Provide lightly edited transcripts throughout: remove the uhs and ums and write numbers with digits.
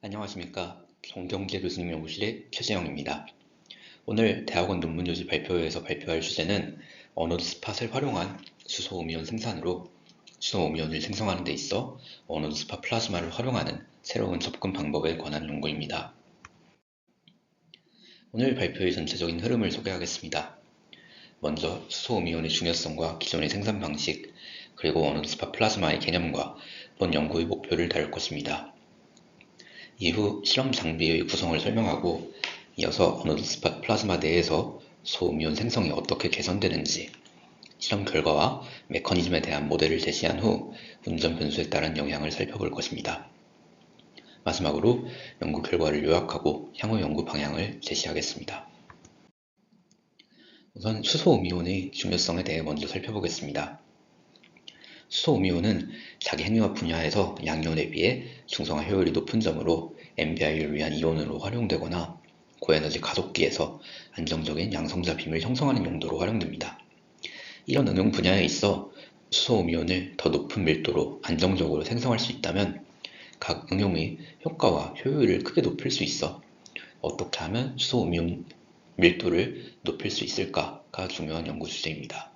안녕하십니까. 정경재교수님 연구실의 최재영입니다. 오늘 대학원 논문요지 발표회에서 발표할 주제는 언어드 스팟을 활용한 수소오미온 생산으로 수소오미온을 생성하는 데 있어 언어드 스팟 플라즈마를 활용하는 새로운 접근 방법에 관한 연구입니다. 오늘 발표의 전체적인 흐름을 소개하겠습니다. 먼저 수소오미온의 중요성과 기존의 생산 방식, 그리고 언어드 스팟 플라즈마의 개념과 본 연구의 목표를 다룰 것입니다. 이후 실험 장비의 구성을 설명하고 이어서 언어드 스팟 플라즈마 내에서 소오미온 생성이 어떻게 개선되는지, 실험 결과와 메커니즘에 대한 모델을 제시한 후 운전 변수에 따른 영향을 살펴볼 것입니다. 마지막으로 연구 결과를 요약하고 향후 연구 방향을 제시하겠습니다. 우선 수소오미온의 중요성에 대해 먼저 살펴보겠습니다. 수소오미온은 자기 핵융합 분야에서 양이온에 비해 중성화 효율이 높은 점으로 MBI를 위한 이온으로 활용되거나 고에너지 가속기에서 안정적인 양성자 빔을 형성하는 용도로 활용됩니다. 이런 응용 분야에 있어 수소오미온을 더 높은 밀도로 안정적으로 생성할 수 있다면 각 응용의 효과와 효율을 크게 높일 수 있어 어떻게 하면 수소오미온 밀도를 높일 수 있을까가 중요한 연구 주제입니다.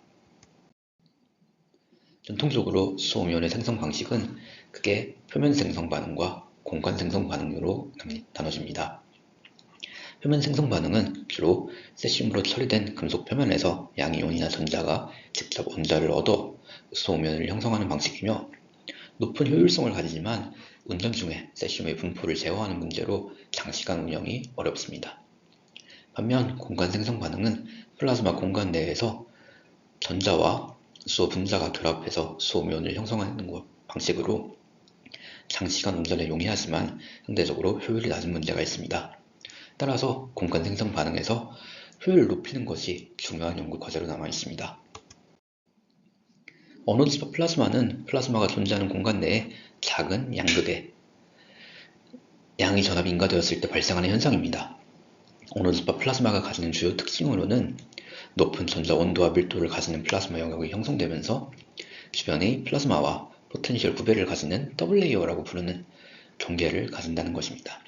전통적으로 수소오미온의 생성 방식은 크게 표면 생성 반응과 공간 생성 반응으로 나눠집니다. 표면 생성 반응은 주로 세슘으로 처리된 금속 표면에서 양이온이나 전자가 직접 원자를 얻어 수소오미온을 형성하는 방식이며, 높은 효율성을 가지지만 운전 중에 세슘의 분포를 제어하는 문제로 장시간 운영이 어렵습니다. 반면 공간 생성 반응은 플라즈마 공간 내에서 전자와 수소 분자가 결합해서 수소오미온을 형성하는 방식으로 장시간 운전에 용이하지만 상대적으로 효율이 낮은 문제가 있습니다. 따라서 공간 생성 반응에서 효율을 높이는 것이 중요한 연구 과제로 남아 있습니다. 언어드 스팟 플라즈마는 플라즈마가 존재하는 공간 내에 작은 양극의 양의 전압이 인가되었을 때 발생하는 현상입니다. 언어드 스팟 플라즈마가 가지는 주요 특징으로는 높은 전자 온도와 밀도를 가지는 플라즈마 영역이 형성되면서 주변의 플라즈마와 포텐셜 구배를 가지는 더블 레이어라고 부르는 경계를 가진다는 것입니다.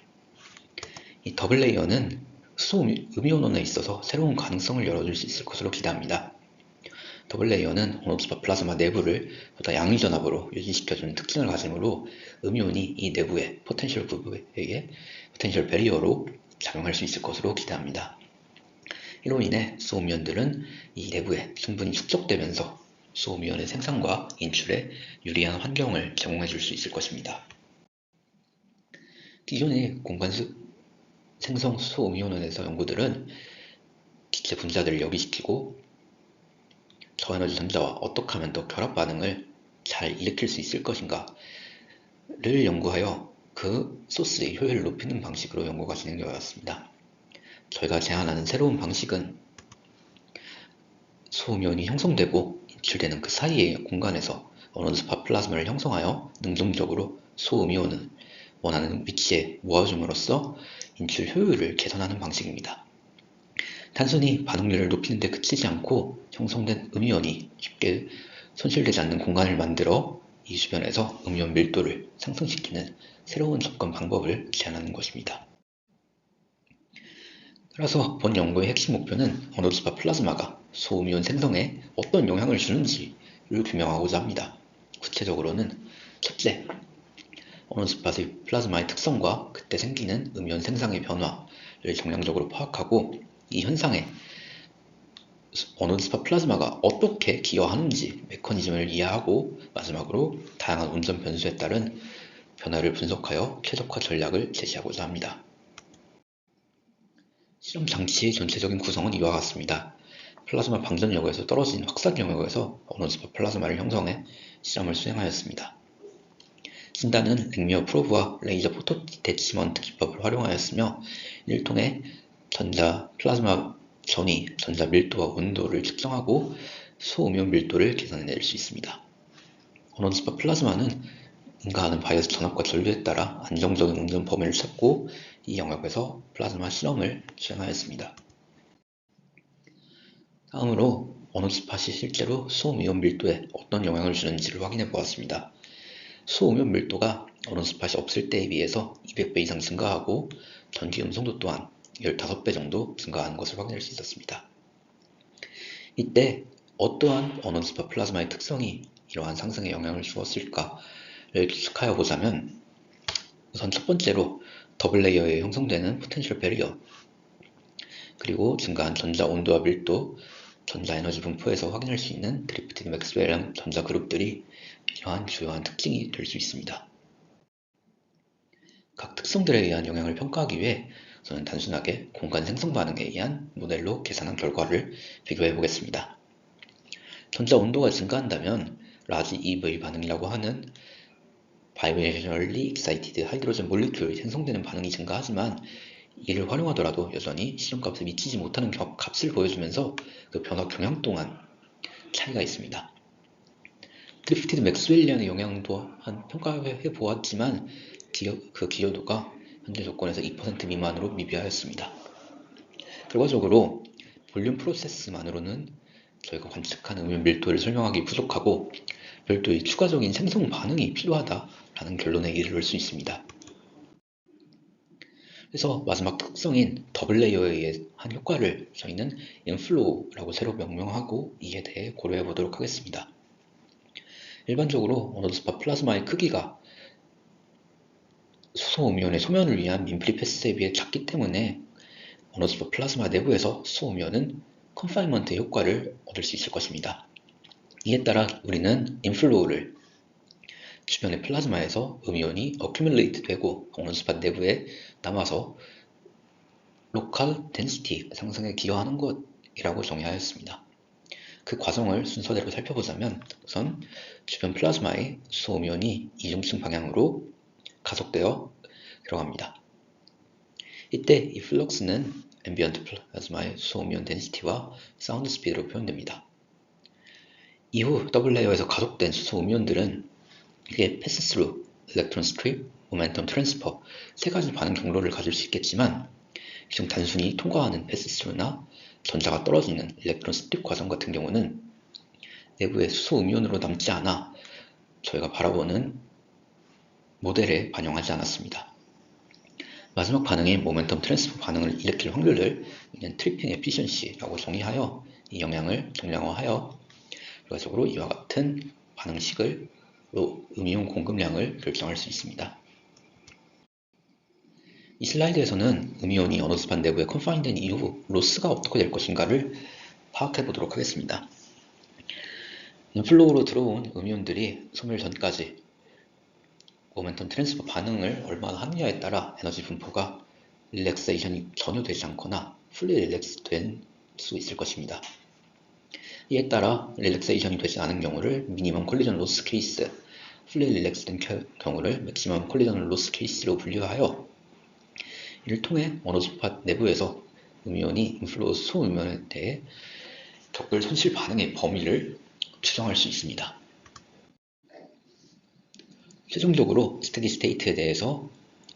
이 더블 레이어는 수소 음이온원에 있어서 새로운 가능성을 열어줄 수 있을 것으로 기대합니다. 더블 레이어는 언어드 스팟 플라즈마 내부를 보다 양의 전압으로 유지시켜주는 특징을 가지므로 음이온이 이 내부의 포텐셜 구배에 포텐셜 배리어로 작용할 수 있을 것으로 기대합니다. 이로 인해 수소음이온들은 이 내부에 충분히 축적되면서 수소음이온의 생산과 인출에 유리한 환경을 제공해 줄 수 있을 것입니다. 기존의 공간 생성 수소음이온원에서 연구들은 기체 분자들을 역이시키고 저에너지 전자와 어떻게 하면 더 결합 반응을 잘 일으킬 수 있을 것인가를 연구하여 그 소스의 효율을 높이는 방식으로 연구가 진행되어 왔습니다. 저희가 제안하는 새로운 방식은 수소음이온이 형성되고 인출되는 그 사이의 공간에서 언어드 스팟 플라즈마를 형성하여 능동적으로 수소음이온을 원하는 위치에 모아줌으로써 인출 효율을 개선하는 방식입니다. 단순히 반응률을 높이는 데 그치지 않고 형성된 음이온이 쉽게 손실되지 않는 공간을 만들어 이 주변에서 음이온 밀도를 상승시키는 새로운 접근 방법을 제안하는 것입니다. 따라서 본 연구의 핵심 목표는 언어드 스팟 플라즈마가 소음이온 생성에 어떤 영향을 주는지를 규명하고자 합니다. 구체적으로는 첫째, 언어드 스팟의 플라즈마의 특성과 그때 생기는 음이온 생성의 변화를 정량적으로 파악하고 이 현상에 언어드 스팟 플라즈마가 어떻게 기여하는지 메커니즘을 이해하고, 마지막으로 다양한 운전 변수에 따른 변화를 분석하여 최적화 전략을 제시하고자 합니다. 실험 장치의 전체적인 구성은 이와 같습니다. 플라즈마 방전 영역에서 떨어진 확산 영역에서 언어드 스팟 플라즈마를 형성해 실험을 수행하였습니다. 진단은 랭미어 프로브와 레이저 포토 디태치먼트 기법을 활용하였으며, 이를 통해 전자 플라즈마 전위 전자 밀도와 온도를 측정하고 소음이온 밀도를 계산해낼 수 있습니다. 언어드 스팟 플라즈마는 인가하는 바이어스 전압과 전류에 따라 안정적인 운전 범위를 찾고 이 영역에서 플라즈마 실험을 수행하였습니다. 다음으로 언어드 스팟이 실제로 수소음이온 밀도에 어떤 영향을 주는지를 확인해 보았습니다. 수소음이온 밀도가 언어 스팟이 없을 때에 비해서 200배 이상 증가하고 전기 음성도 또한 15배 정도 증가하는 것을 확인할 수 있었습니다. 이때 어떠한 언어 스팟 플라즈마의 특성이 이러한 상승에 영향을 주었을까를 추측하여 보자면, 우선 첫 번째로 더블 레이어에 형성되는 포텐셜 배리어, 그리고 증가한 전자 온도와 밀도, 전자 에너지 분포에서 확인할 수 있는 드리프티드 맥스웰형 전자 그룹들이 이러한 주요한 특징이 될 수 있습니다. 각 특성들에 의한 영향을 평가하기 위해 저는 단순하게 공간 생성 반응에 의한 모델로 계산한 결과를 비교해 보겠습니다. 전자 온도가 증가한다면 라지 EV 반응이라고 하는 Bilaterally Excited Hydrogen Molecule 생성되는 반응이 증가하지만, 이를 활용하더라도 여전히 실험값에 미치지 못하는 값을 보여주면서 그 변화 경향 동안 차이가 있습니다. 드리프티드 맥스웰리안의 영향도 평가해 보았지만 그 기여도가 현재 조건에서 2% 미만으로 미비하였습니다. 결과적으로 볼륨 프로세스만으로는 저희가 관측한 음연 밀도를 설명하기 부족하고 별도의 추가적인 생성 반응이 필요하다라는 결론에 이를 수 있습니다. 그래서 마지막 특성인 더블 레이어에 의한 효과를 저희는 인플로우라고 새로 명명하고 이에 대해 고려해 보도록 하겠습니다. 일반적으로 언어 스팟 플라즈마의 크기가 수소 음이온의 소면을 위한 민프리 패스에 비해 작기 때문에 언어 스팟 플라즈마 내부에서 수소 음이온은 컨파인먼트 효과를 얻을 수 있을 것입니다. 이에 따라 우리는 인플로우를 주변의 플라즈마에서 음이온이 어큐뮬레이트 되고 언어 스팟 내부에 남아서 로컬 덴시티 상승에 기여하는 것이라고 정의하였습니다. 그 과정을 순서대로 살펴보자면, 우선 주변 플라즈마의 수소 음이온이 이중층 방향으로 가속되어 들어갑니다. 이때 이 플럭스는 앰비언트 플라즈마의 수소 음이온 덴시티와 사운드 스피드로 표현됩니다. 이후 더블 레이어에서 가속된 수소 음이온들은 이게 패스 스루, 일렉트론 스트립, 모멘텀 트랜스퍼 세 가지 반응 경로를 가질 수 있겠지만, 중 단순히 통과하는 패스 스루나 전자가 떨어지는 일렉트론 스트립 과정 같은 경우는 내부의 수소 음이온으로 남지 않아 저희가 바라보는 모델에 반영하지 않았습니다. 마지막 반응인 모멘텀 트랜스퍼 반응을 일으킬 확률을 트리핑 에피션시라고 정의하여 이 영향을 정량화하여 결과적으로 이와 같은 반응식을 음이온 공급량을 결정할 수 있습니다. 이 슬라이드에서는 음이온이 언어 스팟 내부에 컨파인된 이후 로스가 어떻게 될 것인가를 파악해 보도록 하겠습니다. 인플로우로 들어온 음이온들이 소멸 전까지 모멘텀 트랜스퍼 반응을 얼마나 하느냐에 따라 에너지 분포가 릴렉세이션이 전혀 되지 않거나 풀리 릴렉스 된 수 있을 것입니다. 이에 따라 릴렉세이션이 되지 않은 경우를 미니멈 콜리전 로스 케이스, 풀리 릴렉스 된 경우를 맥시멈 콜리전 로스 케이스로 분류하여 이를 통해 언어 스팟 내부에서 음이온이 인플로우 수소 음이온에 대해 겪을 손실 반응의 범위를 추정할 수 있습니다. 최종적으로 스테디 스테이트에 대해서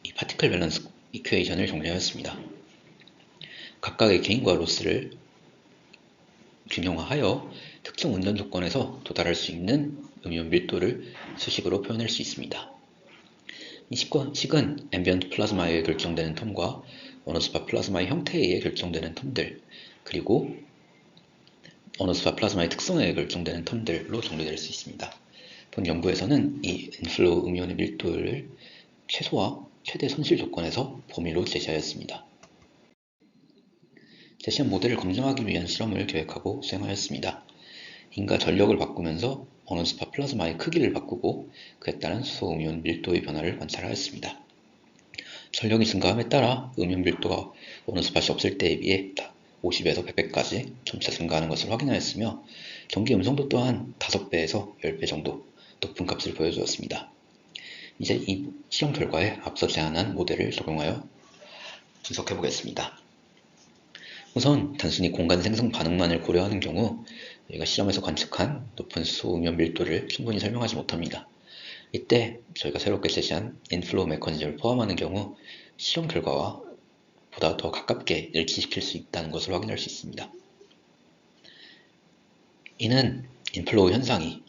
이 파티클 밸런스 이퀘이션을 정리하였습니다. 각각의 게인과 로스를 균형화하여 특정 운전 조건에서 도달할 수 있는 음이온 밀도를 수식으로 표현할 수 있습니다. 이 식은 앰비언트 플라즈마에 의해 결정되는 텀과 언어 스팟 플라즈마의 형태에 의해 결정되는 텀들, 그리고 언어 스팟 플라즈마의 특성에 의해 결정되는 텀들로 정리될 수 있습니다. 본 연구에서는 이 인플로우 음이온의 밀도를 최소화, 최대 손실 조건에서 범위로 제시하였습니다. 제시한 모델을 검증하기 위한 실험을 계획하고 수행하였습니다. 인과 전력을 바꾸면서 언어 스팟 플라즈마의 크기를 바꾸고 그에 따른 수소 음이온 밀도의 변화를 관찰하였습니다. 전력이 증가함에 따라 음이온 밀도가 언어 스팟이 없을 때에 비해 50에서 100배까지 점차 증가하는 것을 확인하였으며, 전기 음성도 또한 5배에서 10배 정도 높은 값을 보여주었습니다. 이제 이 실험 결과에 앞서 제안한 모델을 적용하여 분석해 보겠습니다. 우선 단순히 공간 생성 반응만을 고려하는 경우 저희가 실험에서 관측한 높은 수소 음이온 밀도를 충분히 설명하지 못합니다. 이때 저희가 새롭게 제시한 인플로우 메커니즘을 포함하는 경우 실험 결과와 보다 더 가깝게 일치시킬 수 있다는 것을 확인할 수 있습니다. 이는 인플로우 현상이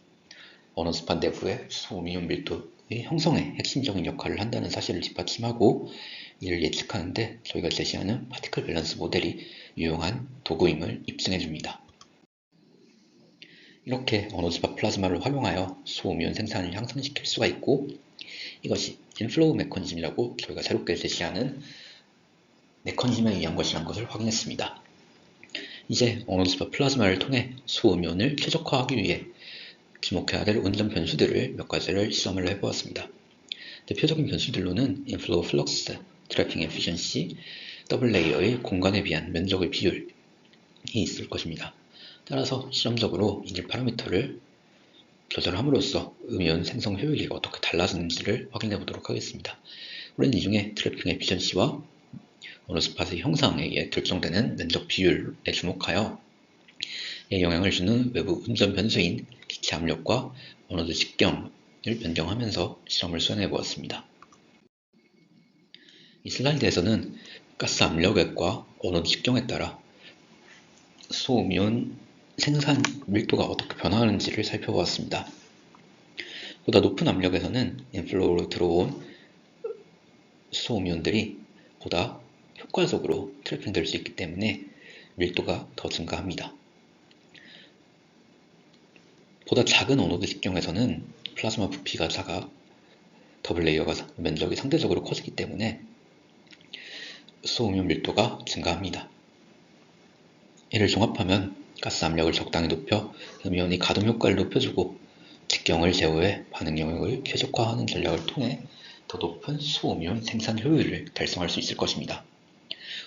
언어 스팟 내부의 수소 음이온 밀도 형성에 핵심적인 역할을 한다는 사실을 뒷받침하고 이를 예측하는데 저희가 제시하는 파티클 밸런스 모델이 유용한 도구임을 입증해 줍니다. 이렇게 언어집합 플라즈마를 활용하여 소음이온 생산을 향상시킬 수가 있고, 이것이 인플로우 메커니즘이라고 저희가 새롭게 제시하는 메커니즘에 의한 것이라는 것을 확인했습니다. 이제 언어집합 플라즈마를 통해 소음이온을 최적화하기 위해 주목해야 될 운전 변수들을 몇 가지를 실험을 해보았습니다. 대표적인 변수들로는 인플로우 플럭스, 트래핑 에피션시, 더블 레이어의 공간에 비한 면적의 비율이 있을 것입니다. 따라서 실험적으로 이 파라미터를 조절함으로써 음이온 생성 효율이 어떻게 달라지는지를 확인해 보도록 하겠습니다. 우리는 이 중에 트래핑 에피션시와 언어스팟의 형상에 의해 결정되는 면적 비율에 주목하여 이 영향을 주는 외부 운전 변수인 기체 압력과 언어드 직경을 변경하면서 실험을 수행해 보았습니다. 이 슬라이드에서는 가스 압력액과 언어드 직경에 따라 소음이온 생산 밀도가 어떻게 변화하는지를 살펴보았습니다. 보다 높은 압력에서는 인플로우로 들어온 소음이온들이 보다 효과적으로 트래핑될 수 있기 때문에 밀도가 더 증가합니다. 보다 작은 언어드 직경에서는 플라즈마 부피가 작아 더블 레이어가 면적이 상대적으로 커지기 때문에 소음이온 밀도가 증가합니다. 이를 종합하면 가스 압력을 적당히 높여 음이온이 가동 효과를 높여주고 직경을 제어해 반응 영역을 최적화하는 전략을 통해 더 높은 소음이온 생산 효율을 달성할 수 있을 것입니다.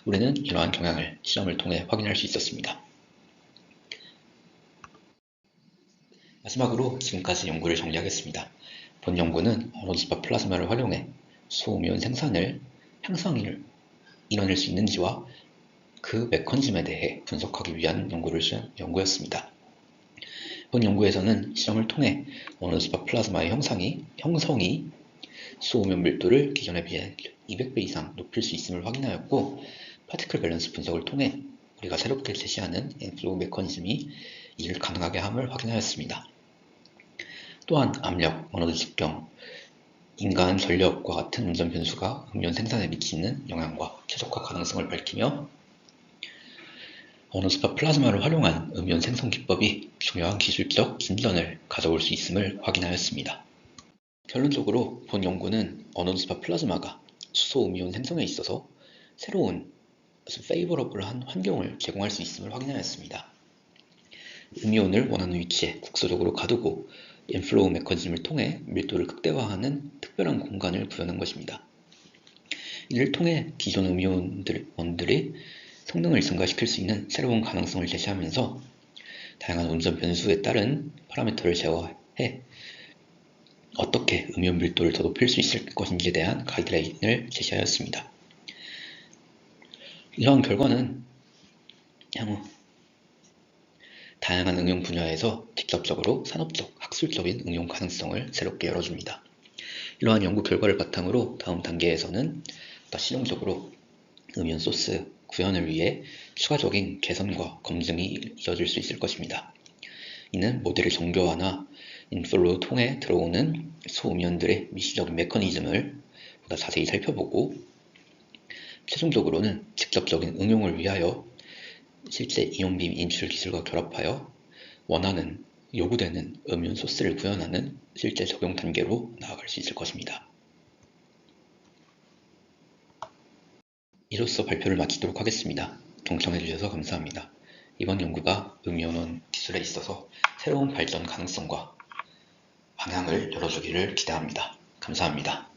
우리는 이러한 경향을 실험을 통해 확인할 수 있었습니다. 마지막으로 지금까지 연구를 정리하겠습니다. 본 연구는 언어집합 플라즈마를 활용해 소음이온 생산을 향상을 이뤄낼 수 있는지와 그 메커니즘에 대해 분석하기 위한 연구였습니다. 본 연구에서는 실험을 통해 언어집합 플라즈마의 형성이 소음이온 밀도를 기존에 비해 200배 이상 높일 수 있음을 확인하였고, 파티클 밸런스 분석을 통해 우리가 새롭게 제시하는 인플로우 메커니즘이 이를 가능하게 함을 확인하였습니다. 또한 압력, 언어드 직경, 인간 전력과 같은 운전 변수가 음이온 생산에 미치는 영향과 최적화 가능성을 밝히며 언어집합 플라즈마를 활용한 음이온 생성 기법이 중요한 기술적 진전을 가져올 수 있음을 확인하였습니다. 결론적으로 본 연구는 언어집합 플라즈마가 수소 음이온 생성에 있어서 새로운 페이버러블한 환경을 제공할 수 있음을 확인하였습니다. 음이온을 원하는 위치에 국소적으로 가두고 인플로우 메커니즘을 통해 밀도를 극대화하는 특별한 공간을 구현한 것입니다. 이를 통해 기존 음이온들의 성능을 증가시킬 수 있는 새로운 가능성을 제시하면서 다양한 운전 변수에 따른 파라미터를 제어해 어떻게 음이온 밀도를 더 높일 수 있을 것인지에 대한 가이드라인을 제시하였습니다. 이러한 결과는 향후 다양한 응용 분야에서 직접적으로 산업적, 학술적인 응용 가능성을 새롭게 열어줍니다. 이러한 연구 결과를 바탕으로 다음 단계에서는 보다 실용적으로 음이온 소스 구현을 위해 추가적인 개선과 검증이 이어질 수 있을 것입니다. 이는 모델의 정교화나 인플로우 통해 들어오는 소음이온들의 미시적인 메커니즘을 보다 자세히 살펴보고, 최종적으로는 직접적인 응용을 위하여 실제 이온빔 인출 기술과 결합하여 원하는, 요구되는 음이온 소스를 구현하는 실제 적용 단계로 나아갈 수 있을 것입니다. 이로써 발표를 마치도록 하겠습니다. 동참해주셔서 감사합니다. 이번 연구가 음이온원 기술에 있어서 새로운 발전 가능성과 방향을 열어주기를 기대합니다. 감사합니다.